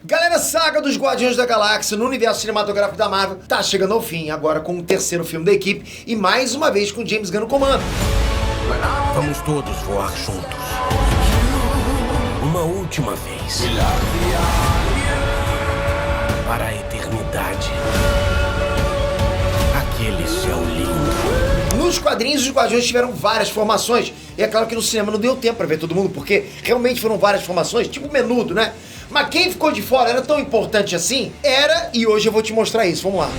Galera, a saga dos Guardiões da Galáxia no universo cinematográfico da Marvel tá chegando ao fim, agora com o terceiro filme da equipe e mais uma vez com James Gunn no comando. Vamos todos voar juntos. Uma última vez. Para a eternidade. Aquele céu lindo. Nos quadrinhos, os Guardiões tiveram várias formações. E é claro que no cinema não deu tempo pra ver todo mundo, porque realmente foram várias formações, tipo menudo, né? Mas quem ficou de fora era tão importante assim? Era, e hoje eu vou te mostrar isso. Vamos lá.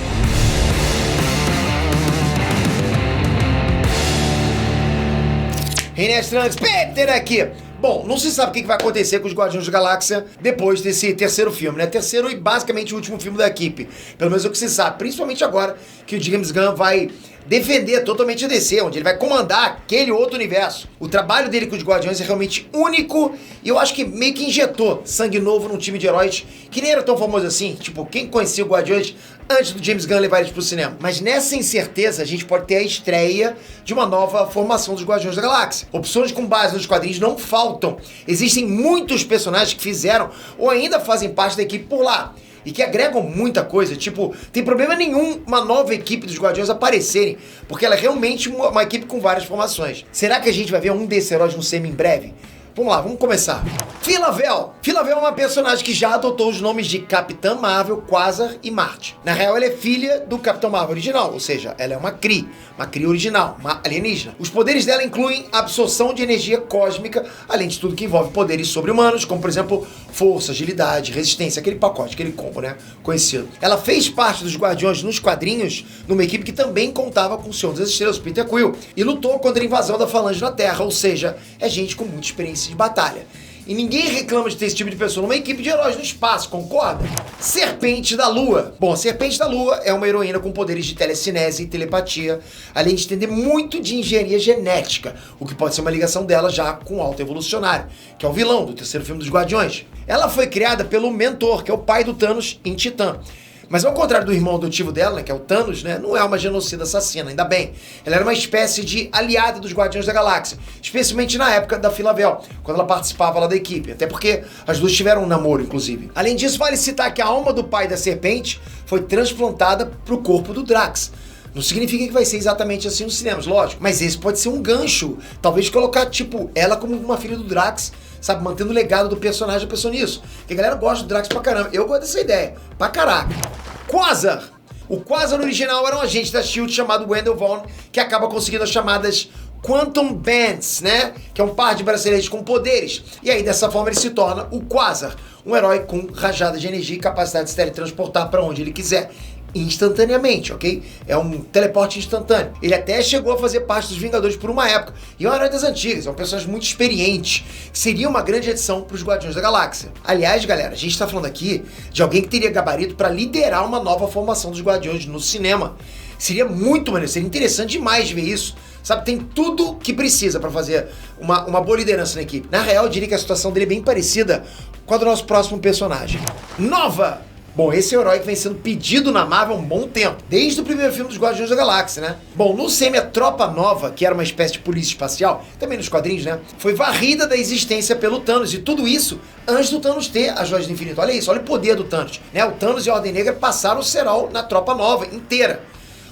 René Trunks, Peter aqui. Bom, não se sabe o que vai acontecer com os Guardiões da Galáxia depois desse terceiro filme, né? Terceiro e basicamente o último filme da equipe. Pelo menos é o que se sabe, principalmente agora que o James Gunn vai defender totalmente a DC, onde ele vai comandar aquele outro universo. O trabalho dele com os Guardiões é realmente único e eu acho que meio que injetou sangue novo num time de heróis que nem era tão famoso assim. Tipo, quem conhecia o Guardiões antes do James Gunn levar eles pro cinema. Mas nessa incerteza a gente pode ter a estreia de uma nova formação dos Guardiões da Galáxia. Opções com base nos quadrinhos não faltam. Existem muitos personagens que fizeram ou ainda fazem parte da equipe por lá. E que agregam muita coisa, tipo, tem problema nenhum uma nova equipe dos Guardiões aparecerem, porque ela é realmente uma equipe com várias formações. Será que a gente vai ver um desses heróis no cinema em breve? Vamos lá, vamos começar. Phyla-Vell. Phyla-Vell é uma personagem que já adotou os nomes de Capitã Marvel, Quasar e Marte. Na real, ela é filha do Capitão Marvel original, ou seja, ela é uma Kree original, uma alienígena. Os poderes dela incluem absorção de energia cósmica, além de tudo que envolve poderes sobre-humanos, como por exemplo, força, agilidade, resistência, aquele pacote, aquele combo, né, conhecido. Ela fez parte dos Guardiões nos quadrinhos, numa equipe que também contava com o Senhor das Estrelas, Peter Quill, e lutou contra a invasão da Falange na Terra, ou seja, é gente com muita experiência de batalha. E ninguém reclama de ter esse tipo de pessoa numa equipe de heróis no espaço, concorda? Serpente da Lua. Bom, a Serpente da Lua é uma heroína com poderes de telecinese e telepatia, além de entender muito de engenharia genética, o que pode ser uma ligação dela já com o Alto Evolucionário, que é o vilão do terceiro filme dos Guardiões. Ela foi criada pelo Mentor, que é o pai do Thanos em Titã. Mas ao contrário do irmão adotivo dela, né, que é o Thanos, né, não é uma genocida assassina, ainda bem. Ela era uma espécie de aliada dos Guardiões da Galáxia, especialmente na época da Phyla-Vell, quando ela participava lá da equipe, até porque as duas tiveram um namoro, inclusive. Além disso, vale citar que a alma do pai da Serpente foi transplantada pro corpo do Drax. Não significa que vai ser exatamente assim nos cinemas, lógico, mas esse pode ser um gancho, talvez colocar, tipo, ela como uma filha do Drax, sabe, mantendo o legado do personagem, a pessoa nisso. Porque a galera gosta do Drax pra caramba, eu gosto dessa ideia, pra caraca. Quasar. O Quasar original era um agente da S.H.I.E.L.D. chamado Wendell Vaughn, que acaba conseguindo as chamadas Quantum Bands, né? Que é um par de braceletes com poderes. E aí, dessa forma, ele se torna o Quasar, um herói com rajada de energia e capacidade de se teletransportar para onde ele quiser, instantaneamente, ok? É um teleporte instantâneo. Ele até chegou a fazer parte dos Vingadores por uma época. E é um herói das antigas, é um personagem muito experiente, que seria uma grande adição para os Guardiões da Galáxia. Aliás, galera, a gente tá falando aqui de alguém que teria gabarito para liderar uma nova formação dos Guardiões no cinema. Seria muito maneiro, seria interessante demais de ver isso. Sabe, tem tudo que precisa para fazer uma boa liderança na equipe. Na real, eu diria que a situação dele é bem parecida com a do nosso próximo personagem. Nova! Bom, esse é o herói que vem sendo pedido na Marvel há um bom tempo, desde o primeiro filme dos Guardiões da Galáxia, né? Bom, no semi, a Tropa Nova, que era uma espécie de polícia espacial, também nos quadrinhos, né? Foi varrida da existência pelo Thanos, e tudo isso antes do Thanos ter as Joias do Infinito. Olha isso, olha o poder do Thanos, né? O Thanos e a Ordem Negra passaram o cerol na Tropa Nova inteira.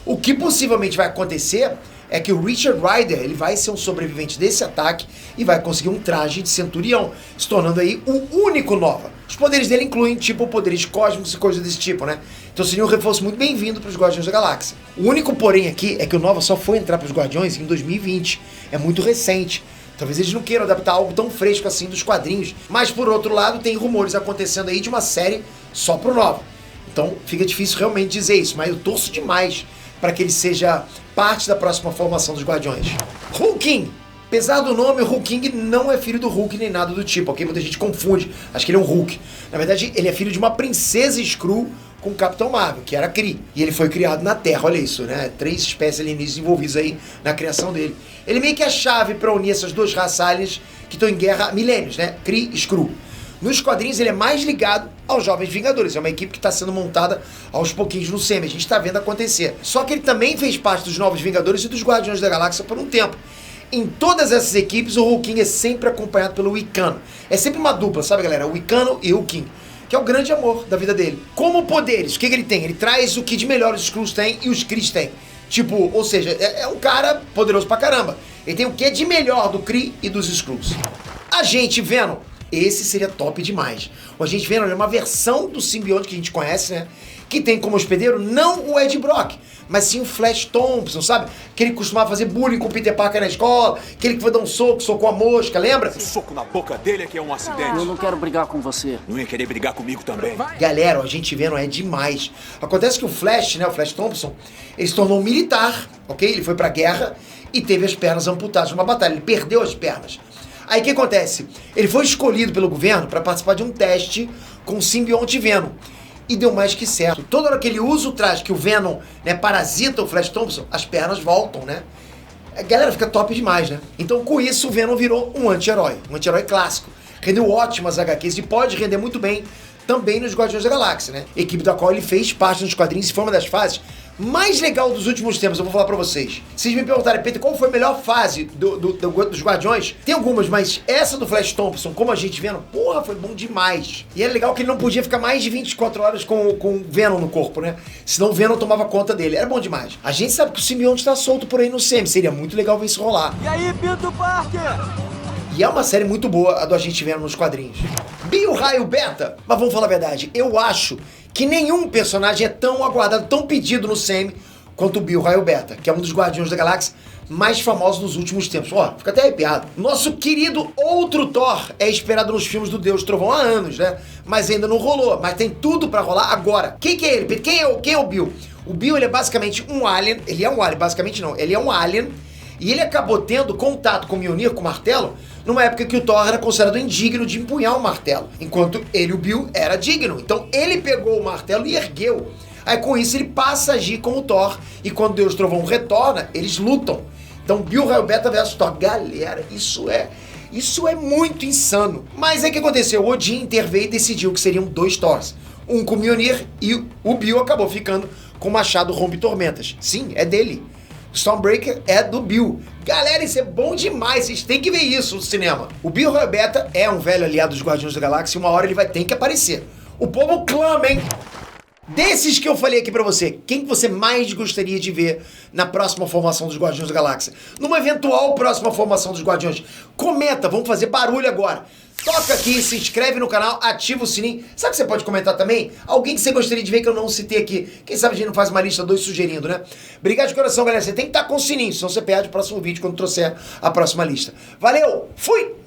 O que possivelmente vai acontecer é que o Richard Rider, ele vai ser um sobrevivente desse ataque e vai conseguir um traje de centurião, se tornando aí o único Nova. Os poderes dele incluem, tipo, poderes cósmicos e coisas desse tipo, né? Então seria um reforço muito bem-vindo para os Guardiões da Galáxia. O único porém aqui é que o Nova só foi entrar para os Guardiões em 2020. É muito recente. Talvez eles não queiram adaptar algo tão fresco assim dos quadrinhos. Mas, por outro lado, tem rumores acontecendo aí de uma série só pro Nova. Então fica difícil realmente dizer isso, mas eu torço demais para que ele seja parte da próxima formação dos Guardiões. Hulking! Apesar do nome, o Hulking não é filho do Hulk nem nada do tipo, ok? Muita gente confunde, acha que ele é um Hulk. Na verdade, ele é filho de uma princesa Skrull com o Capitão Marvel, que era Kree. E ele foi criado na Terra, olha isso, né? 3 espécies alienígenas envolvidas aí na criação dele. Ele meio que é a chave para unir essas duas raças aliens que estão em guerra há milênios, né? Kree e Skrull. Nos quadrinhos ele é mais ligado aos Jovens Vingadores, é uma equipe que está sendo montada aos pouquinhos no semi, a gente está vendo acontecer. Só que ele também fez parte dos Novos Vingadores e dos Guardiões da Galáxia por um tempo. Em todas essas equipes, o Hulking é sempre acompanhado pelo Wiccan. É sempre uma dupla, sabe, galera? O Wiccan e o Hulking, que é o grande amor da vida dele. Como poderes, o que ele tem? Ele traz o que de melhor os Skrulls têm e os Krees têm. Tipo, ou seja, é um cara poderoso pra caramba. Ele tem o que de melhor do Kree e dos Skrulls. Agente Venom. Esse seria top demais. O Agente Venom é uma versão do simbionte que a gente conhece, né? Que tem como hospedeiro não o Ed Brock, mas sim o Flash Thompson, sabe? Que ele costumava fazer bullying com o Peter Parker na escola, aquele que foi dar um soco, socou a mosca, lembra? O soco na boca dele é que é um acidente. Eu não quero brigar com você. Não ia querer brigar comigo também. Galera, o Agente Venom é demais. Acontece que o Flash, né, o Flash Thompson, ele se tornou um militar, ok? Ele foi pra guerra e teve as pernas amputadas numa batalha, ele perdeu as pernas. Aí o que acontece? Ele foi escolhido pelo governo para participar de um teste com o simbionte Venom. E deu mais que certo. Toda hora que ele usa o traje que o Venom, né, parasita o Flash Thompson, as pernas voltam, né? A galera fica top demais, né? Então com isso o Venom virou um anti-herói clássico. Rendeu ótimas HQs e pode render muito bem também nos Guardiões da Galáxia, né? Equipe da qual ele fez parte nos quadrinhos e foi uma das fases mais legal dos últimos tempos, eu vou falar pra vocês. Se vocês me perguntarem, Peter, qual foi a melhor fase dos Guardiões? Tem algumas, mas essa do Flash Thompson, como a gente vendo, porra, foi bom demais. E é legal que ele não podia ficar mais de 24 horas com o Venom no corpo, né? Senão o Venom tomava conta dele. Era bom demais. A gente sabe que o simbionte tá solto por aí no SEM. Seria muito legal ver isso rolar. E aí, Peter Parker? E é uma série muito boa, a do Agente Venom nos quadrinhos. Bio Raio Beta. Mas vamos falar a verdade, eu acho que nenhum personagem é tão aguardado, tão pedido no SEM quanto o Bio Raio Beta, que é um dos Guardiões da Galáxia mais famosos dos últimos tempos. Ó, fica até arrepiado. Nosso querido outro Thor é esperado nos filmes do Deus Trovão há anos, né? Mas ainda não rolou, mas tem tudo pra rolar agora. Quem que é ele? Quem é o Bio? O Bio, ele é basicamente um alien, ele é um alien, basicamente não, ele é um alien, e ele acabou tendo contato com o Mjolnir, com o martelo, numa época que o Thor era considerado indigno de empunhar o martelo, enquanto ele, o Bio, era digno. Então ele pegou o martelo e ergueu. Aí com isso ele passa a agir como o Thor, e quando Deus Trovão retorna, eles lutam. Então Bio Raio Beta versus Thor. Galera, isso é muito insano. Mas aí o que aconteceu? O Odin interveio e decidiu que seriam 2 Thors. Um com o Mjolnir e o Bio acabou ficando com o machado Rompe Tormentas. Sim, é dele. Stormbreaker é do Bio. Galera, isso é bom demais, vocês têm que ver isso no cinema. O Bio Raio Beta é um velho aliado dos Guardiões da Galáxia e uma hora ele vai ter que aparecer. O povo clama, hein? Desses que eu falei aqui pra você, quem que você mais gostaria de ver na próxima formação dos Guardiões da Galáxia? Numa eventual próxima formação dos Guardiões? Comenta, vamos fazer barulho agora. Toca aqui, se inscreve no canal, ativa o sininho. Sabe o que você pode comentar também? Alguém que você gostaria de ver que eu não citei aqui. Quem sabe a gente não faz uma lista 2 sugerindo, né? Obrigado de coração, galera. Você tem que estar com o sininho, senão você perde o próximo vídeo quando trouxer a próxima lista. Valeu, fui!